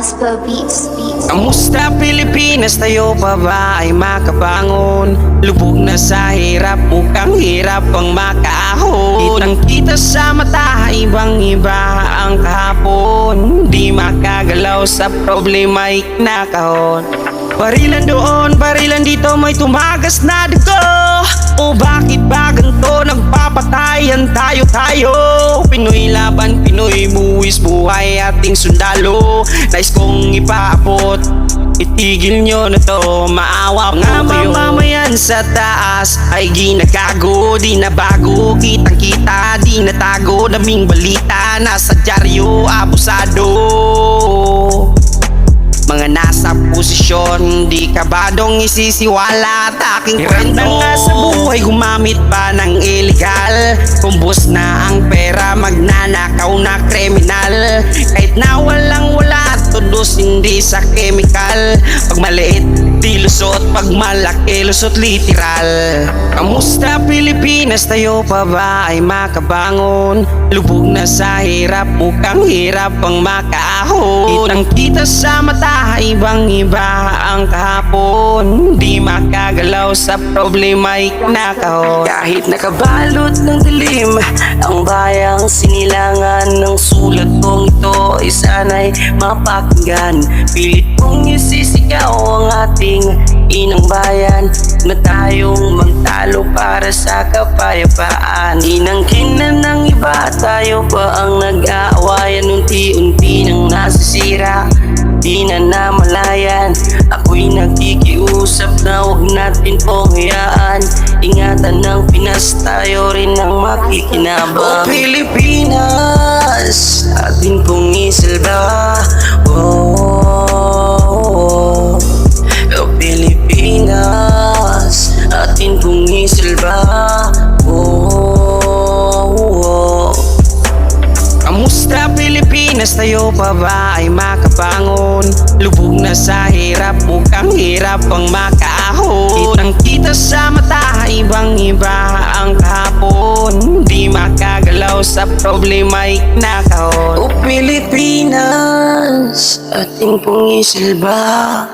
Jasper Beats. Kamusta Pilipinas, tayo pa ba ay makabangon? Lubog na sa hirap, mukhang hirap ang makaahon. Kitang kita sa mata, ibang iba ang kahapon. Di makagalaw sa problema, ikinakahon. Barilan doon, barilan dito, may tumagas na dugo. O bakit ba ganito, nagpapatayan tayo? Pinoy laban, Pinoy buwis, buhay ating sundalo. Nais kong ipaabot, itigil nyo na to, maawa mga mamamayan sa taas ay ginagago, di na bago, kitang kita, di natago. Daming balita, nasa dyaryo, abusado. Mga nasa posisyon, di kabadong isisiwala at aking kwento. Nga sa buhay, gumamit pa ng illegal. Kumbos na ang pera, magnanakaw na kriminal. Kahit na walang-wala, tudos hindi sa chemical. Pag maliit, di lusot, pag malaki, lusot literal. Kamusta Pilipinas, tayo pa ba ay makabangon? Lubog na sa hirap, mukhang hirap ang makaahon. Kitang kita sa mata, ibang iba ang kahapon. Di makagalaw sa problema, ikinakahon. Kahit nakabalot ng dilim, ang bayang sinilangan ng sulat kong ito ay sana'y mapakinggan. Pilit kong isisigaw ang ating inang bayan na tayong magtalo para sa kapayapaan. Inangkin na ng iba, tayo pa ang nag-aawayan. Unti-unti nang nasisira, di na namalayan. Ako'y nagkikiusap na huwag natin pong hayaan. Ingatan ng Pinas, tayo rin ang makikinabang. O Pilipinas, atin pong isalba. O Pilipinas, atin pong isalba. Kamusta Pilipinas, tayo pa ba ay makabangon? Lubog na sa hirap, mukhang hirap ang makaahon. Kitang kita sa mata, ibang iba ang kahapon. Di makagalaw sa problema, ikinakahon. O Pilipinas, ating pong isilba.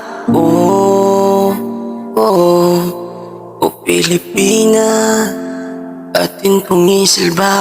O Pilipinas, ating pong isilba.